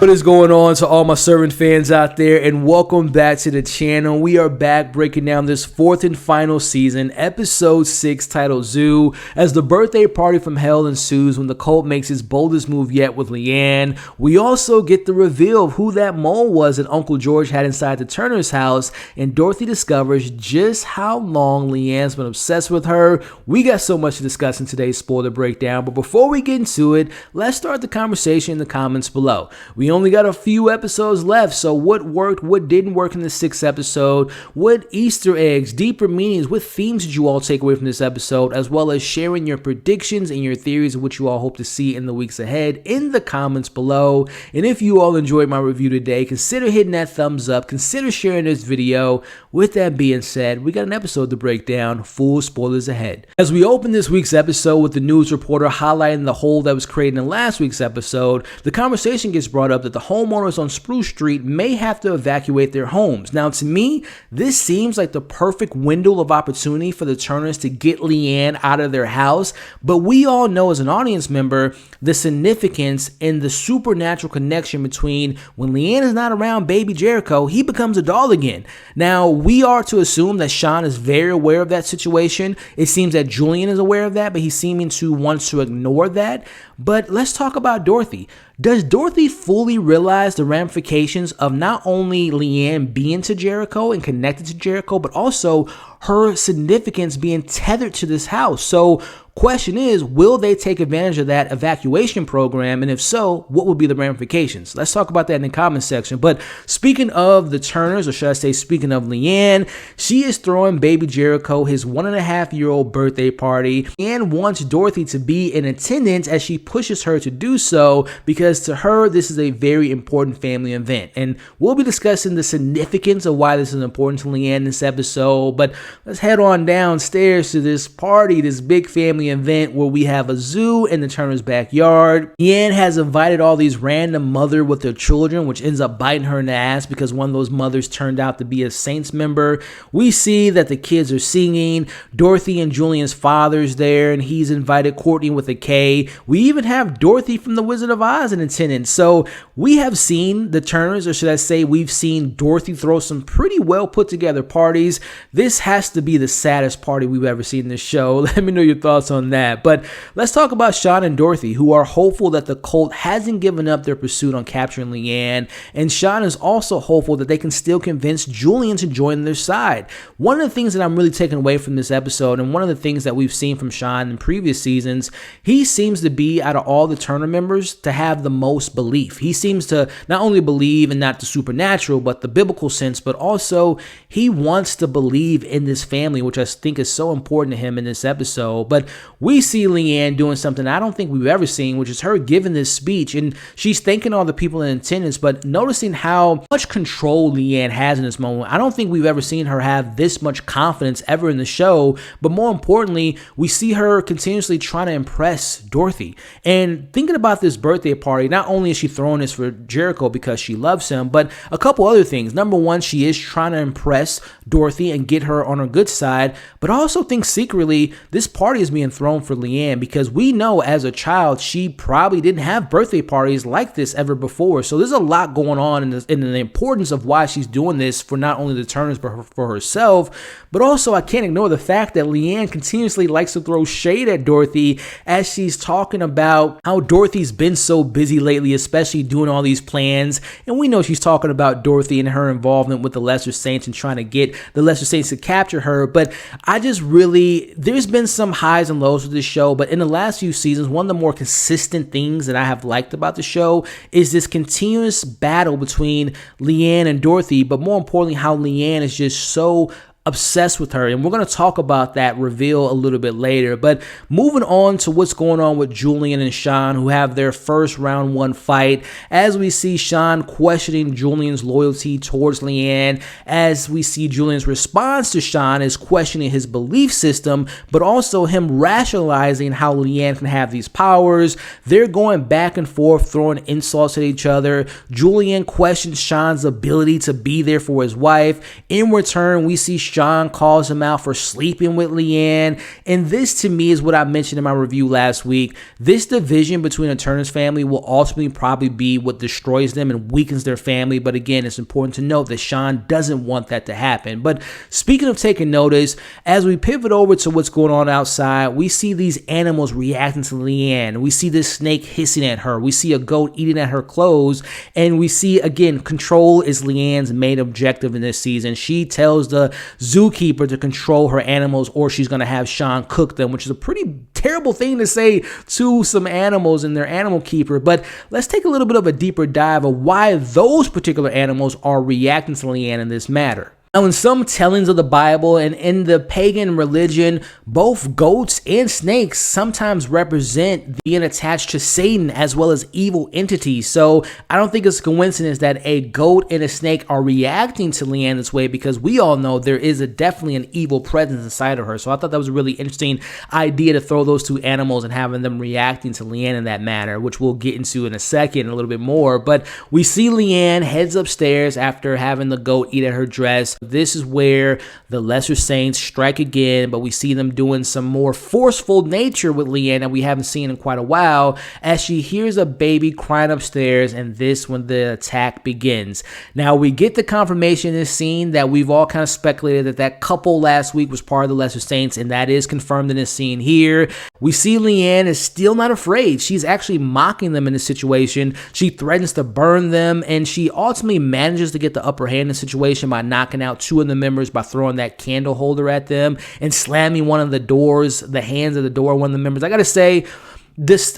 What is going on to all my servant fans out there, and welcome back to the channel. We are back breaking down this fourth and final season, episode 6, titled Zoo, as the birthday party from hell ensues when the cult makes its boldest move yet with Leanne. We also get the reveal of who that mole was that Uncle George had inside the Turner's house, and Dorothy discovers just how long Leanne's been obsessed with her. We got so much to discuss in today's spoiler breakdown, but before we get into it, let's start the conversation in the comments below. We only got a few episodes left, so what worked, what didn't work in the 6th episode, what Easter eggs, deeper meanings, what themes did you all take away from this episode, as well as sharing your predictions and your theories of what you all hope to see in the weeks ahead in the comments below. And if you all enjoyed my review today, consider hitting that thumbs up, consider sharing this video. With that being said, we got an episode to break down, full spoilers ahead. As we open this week's episode with the news reporter highlighting the hole that was created in last week's episode, the conversation gets brought up that the homeowners on Spruce Street may have to evacuate their homes. Now, to me, this seems like the perfect window of opportunity for the Turners to get Leanne out of their house, but we all know as an audience member the significance and the supernatural connection between when Leanne is not around baby Jericho, he becomes a doll again. Now, we are to assume that Sean is very aware of that situation. It seems that Julian is aware of that, but he's seeming to want to ignore that. But let's talk about Dorothy. Does Dorothy fully realize the ramifications of not only Leanne being to Jericho and connected to Jericho, but also her significance being tethered to this house? So question is, will they take advantage of that evacuation program? And if so, what would be the ramifications? Let's talk about that in the comment section. But speaking of the Turners, or should I say speaking of Leanne, she is throwing baby Jericho his 1.5-year-old birthday party and wants Dorothy to be in attendance as she pushes her to do so, because to her, this is a very important family event. And we'll be discussing the significance of why this is important to Leanne in this episode. But let's head on downstairs to this party, this big family event where we have a zoo in the Turner's backyard. Leanne has invited all these random mothers with their children, which ends up biting her in the ass because one of those mothers turned out to be a Saints member. We see that the kids are singing. Dorothy and Julian's father's there, and he's invited Courtney with a K. We even have Dorothy from The Wizard of Oz in attendance. So we have seen the Turners, or should I say we've seen Dorothy throw some pretty well put together parties. This has to be the saddest party we've ever seen in this show. Let me know your thoughts on that. But let's talk about Sean and Dorothy, who are hopeful that the cult hasn't given up their pursuit on capturing Leanne, and Sean is also hopeful that they can still convince Julian to join their side. One of the things that I'm really taking away from this episode, and one of the things that we've seen from Sean in previous seasons, he seems to be, out of all the Turner members, to have the most belief. He seems to not only believe in not the supernatural, but the biblical sense, but also he wants to believe in this family, which I think is so important to him in this episode. But we see Leanne doing something I don't think we've ever seen, which is her giving this speech, and she's thanking all the people in attendance, but noticing how much control Leanne has in this moment. I don't think we've ever seen her have this much confidence ever in the show, but more importantly, we see her continuously trying to impress Dorothy. And thinking about this birthday party, not only is she throwing this for Jericho because she loves him, but a couple other things. Number one, she is trying to impress Dorothy and get her on her good side, but I also think secretly this party is being thrown for Leanne, because we know as a child she probably didn't have birthday parties like this ever before. So there's a lot going on in the importance of why she's doing this for not only the Turners but for herself. But also I can't ignore the fact that Leanne continuously likes to throw shade at Dorothy as she's talking about how Dorothy's been so busy lately, especially doing all these plans. And we know she's talking about Dorothy and her involvement with the Lesser Saints and trying to get the Lesser Saints to capture her. But I just really, there's been some highs and lows with this show, but in the last few seasons, one of the more consistent things that I have liked about the show is this continuous battle between Leanne and Dorothy, but more importantly, how Leanne is just so obsessed with her, and we're going to talk about that reveal a little bit later. But moving on to what's going on with Julian and Sean, who have their first round 1 fight, as we see Sean questioning Julian's loyalty towards Leanne, as we see Julian's response to Sean is questioning his belief system, but also him rationalizing how Leanne can have these powers. They're going back and forth, throwing insults at each other. Julian questions Sean's ability to be there for his wife. In return, we see Sean calls him out for sleeping with Leanne. And this to me is what I mentioned in my review last week. This division between the Turner's family will ultimately probably be what destroys them and weakens their family. But again, it's important to note that Sean doesn't want that to happen. But speaking of taking notice, as we pivot over to what's going on outside, we see these animals reacting to Leanne. We see this snake hissing at her. We see a goat eating at her clothes. And we see, again, control is Leanne's main objective in this season. She tells the zookeeper to control her animals or she's going to have Sean cook them, which is a pretty terrible thing to say to some animals and their animal keeper. But let's take a little bit of a deeper dive of why those particular animals are reacting to Leanne in this matter. Now, in some tellings of the Bible and in the pagan religion, both goats and snakes sometimes represent being attached to Satan as well as evil entities. So I don't think it's a coincidence that a goat and a snake are reacting to Leanne this way, because we all know there is definitely an evil presence inside of her. So I thought that was a really interesting idea to throw those two animals and having them reacting to Leanne in that manner, which we'll get into in a second a little bit more. But we see Leanne heads upstairs after having the goat eat at her dress. This is where the lesser saints strike again, but we see them doing some more forceful nature with Leanne that we haven't seen in quite a while, as she hears a baby crying upstairs, and this when the attack begins. Now, we get the confirmation in this scene that we've all kind of speculated that that couple last week was part of the lesser saints, and that is confirmed in this scene here. We see Leanne is still not afraid. She's actually mocking them in this situation. She threatens to burn them, and she ultimately manages to get the upper hand in the situation by knocking out two of the members by throwing that candle holder at them and slamming one of the doors, the hands of the door, one of the members. I gotta say,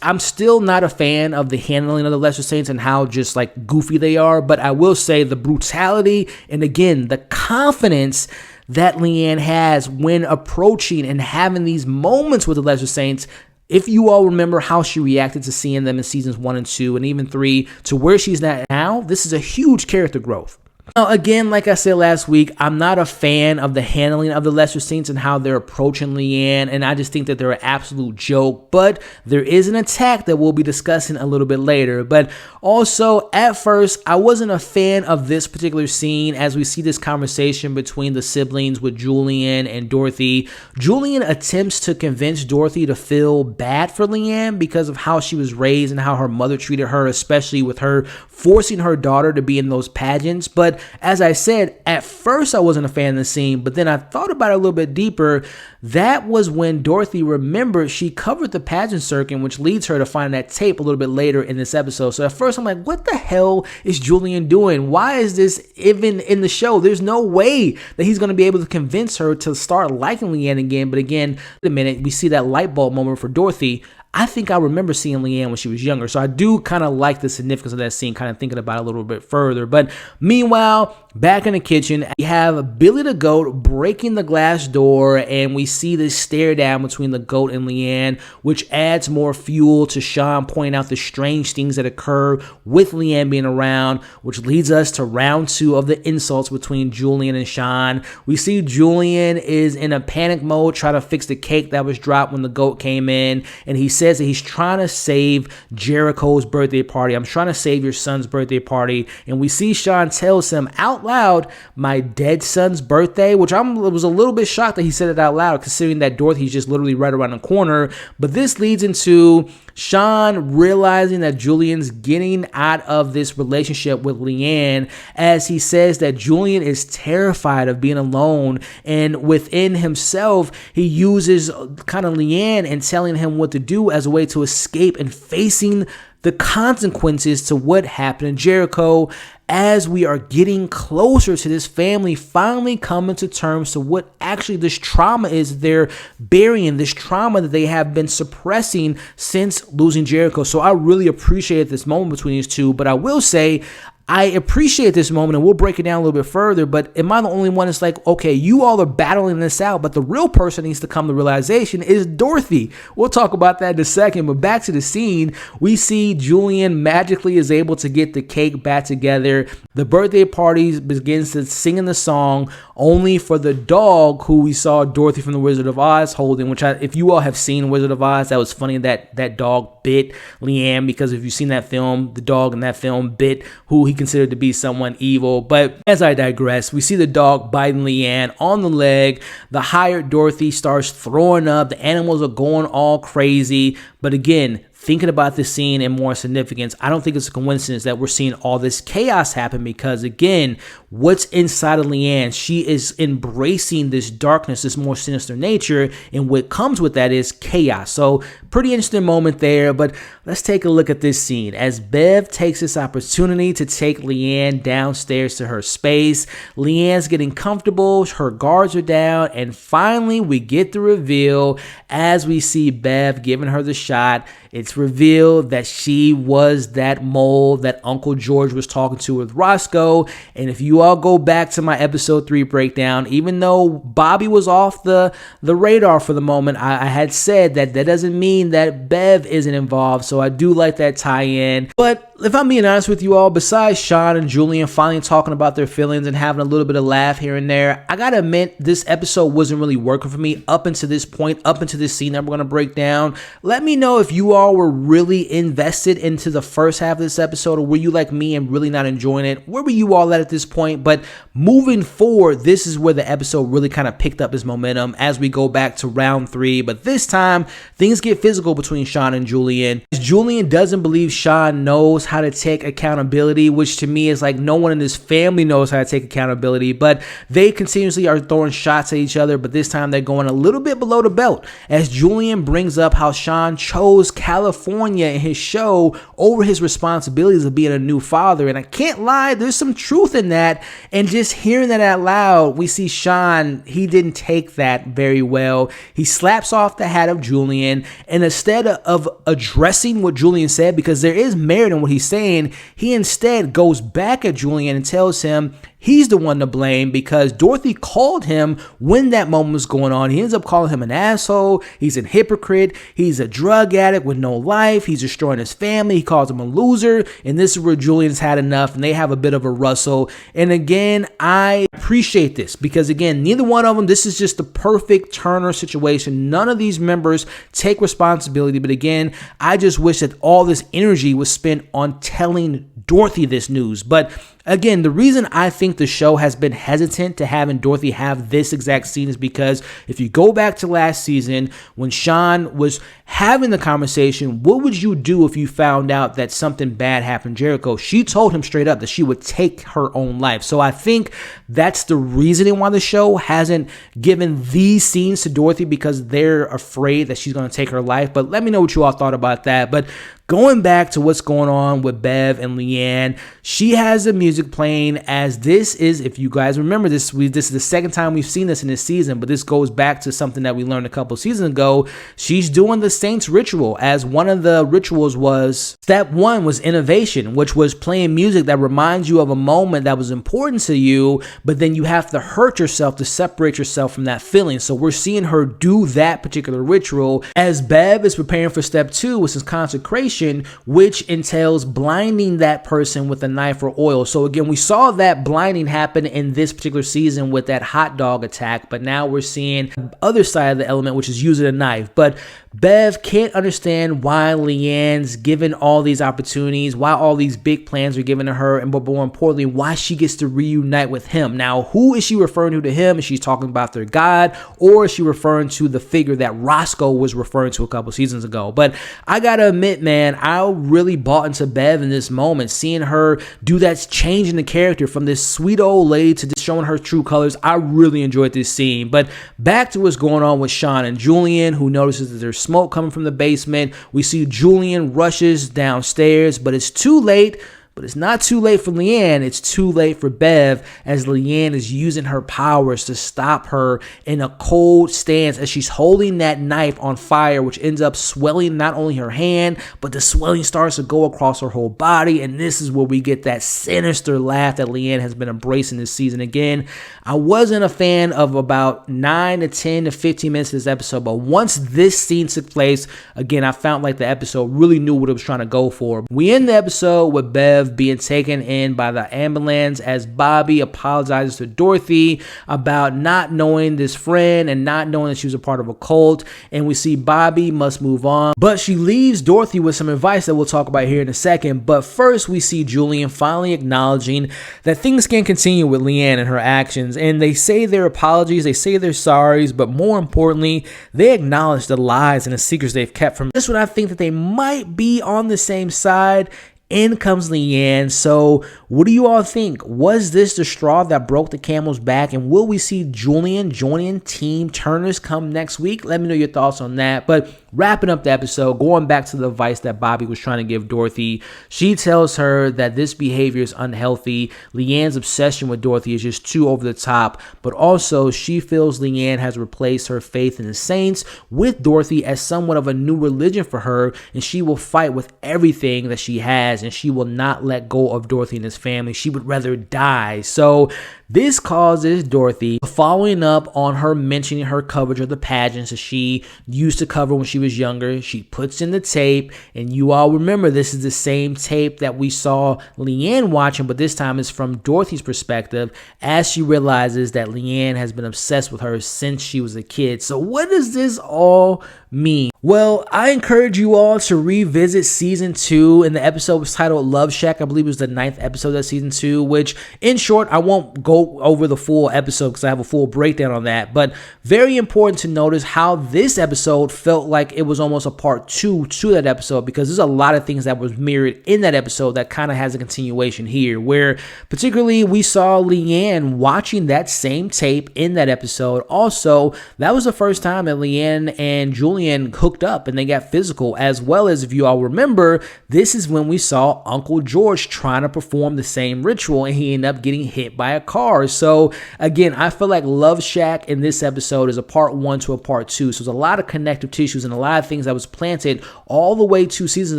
I'm still not a fan of the handling of the lesser saints and how just like goofy they are, but I will say the brutality and again the confidence that Leanne has when approaching and having these moments with the lesser saints. If you all remember how she reacted to seeing them in seasons 1 and 2 and even 3 to where she's at now, this is a huge character growth. Now, again, like I said last week, I'm not a fan of the handling of the lesser saints and how they're approaching Leanne, and I just think that they're an absolute joke, but there is an attack that we'll be discussing a little bit later. But also, at first, I wasn't a fan of this particular scene as we see this conversation between the siblings with Julian and Dorothy. Julian attempts to convince Dorothy to feel bad for Leanne because of how she was raised and how her mother treated her, especially with her forcing her daughter to be in those pageants. But as I said, at first I wasn't a fan of the scene, but then I thought about it a little bit deeper. That was when Dorothy remembered she covered the pageant circuit, which leads her to find that tape a little bit later in this episode. So at first I'm like, what the hell is Julian doing? Why is this even in the show? There's no way that he's going to be able to convince her to start liking Leanne again. But again, in a minute, we see that light bulb moment for Dorothy. I think I remember seeing Leanne when she was younger, so I do kind of like the significance of that scene, kind of thinking about it a little bit further. But meanwhile, back in the kitchen, we have Billy the goat breaking the glass door, and we see this stare down between the goat and Leanne, which adds more fuel to Sean pointing out the strange things that occur with Leanne being around, which leads us to round 2 of the insults between Julian and Sean. We see Julian is in a panic mode, trying to fix the cake that was dropped when the goat came in, and he says that he's trying to save Jericho's birthday party. I'm trying to save your son's birthday party. And we see Sean tells him out loud, my dead son's birthday, which I was a little bit shocked that he said it out loud, considering that Dorothy's just literally right around the corner. But this leads into Sean realizing that Julian's getting out of this relationship with Leanne, as he says that Julian is terrified of being alone, and within himself he uses kind of Leanne and telling him what to do as a way to escape and facing the consequences to what happened in Jericho, as we are getting closer to this family finally coming to terms to what actually this trauma is they're burying, this trauma that they have been suppressing since losing Jericho. So I really appreciate this moment between these two, but I will say I appreciate this moment, and we'll break it down a little bit further, but am I the only one that's like, okay, you all are battling this out, but the real person needs to come to realization is Dorothy. We'll talk about that in a second, but back to the scene, we see Julian magically is able to get the cake back together. The birthday party begins to singing the song, only for the dog who we saw Dorothy from the Wizard of Oz holding, which if you all have seen Wizard of Oz, that was funny that that dog bit Leanne, because if you've seen that film, the dog in that film bit who he he considered to be someone evil. But as I digress, we see the dog biting Leanne on the leg. The hired Dorothy starts throwing up. The animals are going all crazy. But again, thinking about this scene and more significance, I don't think it's a coincidence that we're seeing all this chaos happen, because again, what's inside of Leanne, she is embracing this darkness, this more sinister nature, and what comes with that is chaos. So pretty interesting moment there. But let's take a look at this scene as Bev takes this opportunity to take Leanne downstairs to her space. Leanne's getting comfortable, her guards are down, and finally we get the reveal as we see Bev giving her the shot. It's revealed that she was that mole that Uncle George was talking to with Roscoe. And if you all go back to my episode 3 breakdown, even though Bobby was off the radar for the moment, I had said that doesn't mean that Bev isn't involved. So I do like that tie-in. But if I'm being honest with you all, besides Sean and Julian finally talking about their feelings and having a little bit of laugh here and there, I gotta admit, this episode wasn't really working for me up until this point, up into this scene that we're gonna break down. Let me know if you all were really invested into the first half of this episode, or were you like me and really not enjoying it? Where were you all at this point? But moving forward, this is where the episode really kind of picked up its momentum as we go back to round 3. But this time, things get physical between Sean and Julian. Julian doesn't believe Sean knows how to take accountability, which to me is like no one in this family knows how to take accountability, but they continuously are throwing shots at each other. But this time they're going a little bit below the belt as Julian brings up how Sean chose California in his show over his responsibilities of being a new father. And I can't lie, there's some truth in that. And just hearing that out loud, we see Sean, he didn't take that very well. He slaps off the hat of Julian, and instead of addressing what Julian said, because there is merit in what he's saying, he instead goes back at Julian and tells him he's the one to blame because Dorothy called him when that moment was going on. He ends up calling him an asshole. He's a hypocrite. He's a drug addict with no life. He's destroying his family. He calls him a loser. And this is where Julian's had enough and they have a bit of a rustle. And again, I appreciate this because again, neither one of them, this is just the perfect Turner situation. None of these members take responsibility. But again, I just wish that all this energy was spent on telling Dorothy this news. But again, the reason I think the show has been hesitant to having Dorothy have this exact scene is because if you go back to last season when Sean was having the conversation, what would you do if you found out that something bad happened to Jericho? She told him straight up that she would take her own life. So I think that's the reasoning why the show hasn't given these scenes to Dorothy, because they're afraid that she's going to take her life. But let me know what you all thought about that. But going back to what's going on with Bev and Leanne, she has the music playing as this is, if you guys remember this, this is the second time we've seen this in this season, but this goes back to something that we learned a couple seasons ago. She's doing the Saints ritual, as one of the rituals was, step 1 was innovation, which was playing music that reminds you of a moment that was important to you, but then you have to hurt yourself to separate yourself from that feeling. So we're seeing her do that particular ritual as Bev is preparing for step 2, which is consecration, which entails blinding that person with a knife or oil. So again, we saw that blinding happen in this particular season with that hot dog attack, but now we're seeing the other side of the element, which is using a knife. But Bev can't understand why Leanne's given all these opportunities, why all these big plans are given to her, and but more importantly, why she gets to reunite with him. Now, who is she referring to him? Is she talking about their God, or is she referring to the figure that Roscoe was referring to a couple seasons ago? But I gotta admit, man, I really bought into Bev in this moment, seeing her do that change in the character from this sweet old lady to just showing her true colors. I really enjoyed this scene. But back to what's going on with Sean and Julian, who notices that there's smoke coming from the basement. We see Julian rushes downstairs, but it's too late. But it's not too late for Leanne. It's too late for Bev, as Leanne is using her powers to stop her in a cold stance as she's holding that knife on fire, which ends up swelling not only her hand, but the swelling starts to go across her whole body. And this is where we get that sinister laugh that Leanne has been embracing this season. Again, I wasn't a fan of about 9 to 10 to 15 minutes of this episode, but once this scene took place, again, I found like the episode really knew what it was trying to go for. We end the episode with Bev of being taken in by the ambulance as Bobby apologizes to Dorothy about not knowing this friend and not knowing that she was a part of a cult. And we see Bobby must move on, but she leaves Dorothy with some advice that we'll talk about here in a second. But first, we see Julian finally acknowledging that things can't continue with Leanne and her actions. And they say their apologies, they say their sorries, but more importantly, they acknowledge the lies and the secrets they've kept from this one. I think that they might be on the same side. In comes Leanne. So what do you all think? Was this the straw that broke the camel's back? And will we see Julian joining Team Turners come next week? Let me know your thoughts on that. But wrapping up the episode, going back to the advice that Bobby was trying to give Dorothy, she tells her that this behavior is unhealthy. Leanne's obsession with Dorothy is just too over the top, but also she feels Leanne has replaced her faith in the saints with Dorothy as somewhat of a new religion for her, and she will fight with everything that she has, and she will not let go of Dorothy and his family. She would rather die. So this causes Dorothy, following up on her mentioning her coverage of the pageants that she used to cover when she was younger, she puts in the tape, and you all remember this is the same tape that we saw Leanne watching, but this time it's from Dorothy's perspective as she realizes that Leanne has been obsessed with her since she was a kid. So what does this all mean? Well, I encourage you all to revisit season 2, and the episode was titled Love Shack. I believe it was the 9th episode of season 2, which in short, I won't go over the full episode because I have a full breakdown on that, but very important to notice how this episode felt like it was almost a part 2 to that episode, because there's a lot of things that was mirrored in that episode that kind of has a continuation here, where particularly we saw Leanne watching that same tape in that episode. Also, that was the first time that Leanne and Julian hooked up and they got physical, as well as, if you all remember, this is when we saw Uncle George trying to perform the same ritual and he ended up getting hit by a car. So again, I feel like Love Shack in this episode is a part 1 to a part 2. So there's a lot of connective tissues and a lot of things that was planted all the way 2 seasons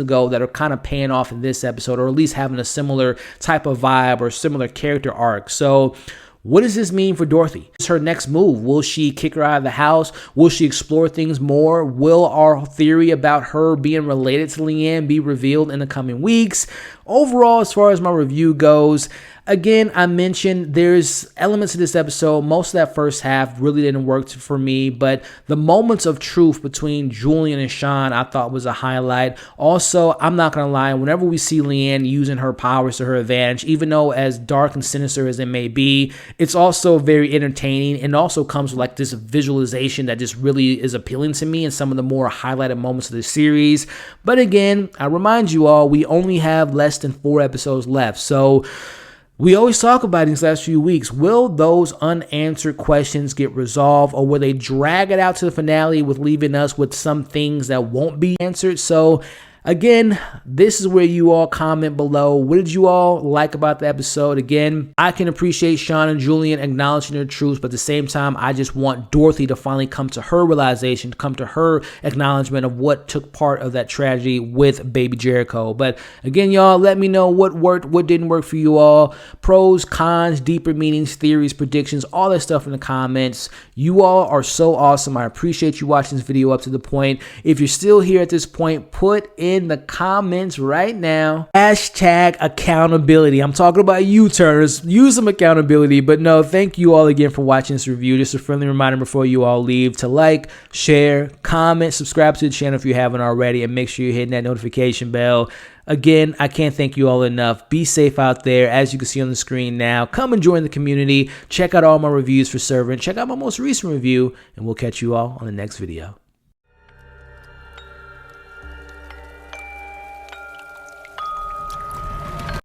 ago that are kind of paying off in this episode, or at least having a similar type of vibe or similar character arc. So what does this mean for Dorothy? What's her next move? Will she kick her out of the house? Will she explore things more? Will our theory about her being related to Leanne be revealed in the coming weeks? Overall, as far as my review goes, again, I mentioned there's elements of this episode. Most of that first half really didn't work for me, but the moments of truth between Julian and Sean I thought was a highlight. Also, I'm not going to lie, whenever we see Leanne using her powers to her advantage, even though as dark and sinister as it may be, it's also very entertaining, and also comes with like this visualization that just really is appealing to me in some of the more highlighted moments of the series. But again, I remind you all, we only have less than 4 episodes left, so we always talk about in these last few weeks, will those unanswered questions get resolved, or will they drag it out to the finale with leaving us with some things that won't be answered? So again, this is where you all comment below. What did you all like about the episode? Again, I can appreciate Sean and Julian acknowledging their truths, but at the same time, I just want Dorothy to finally come to her realization, come to her acknowledgement of what took part of that tragedy with baby Jericho. But again, y'all, let me know what worked, what didn't work for you all. Pros, cons, deeper meanings, theories, predictions, all that stuff in the comments. You all are so awesome. I appreciate you watching this video up to the point. If you're still here at this point, put in the comments right now hashtag accountability. I'm talking about you, Turners. Use some accountability. But no, thank you all again for watching this review. Just a friendly reminder before you all leave to like, share, comment, subscribe to the channel if you haven't already, and make sure you're hitting that notification bell. Again, I can't thank you all enough. Be safe out there. As you can see on the screen now, come and join the community. Check out all my reviews for Servant. Check out my most recent review, and we'll catch you all on the next video.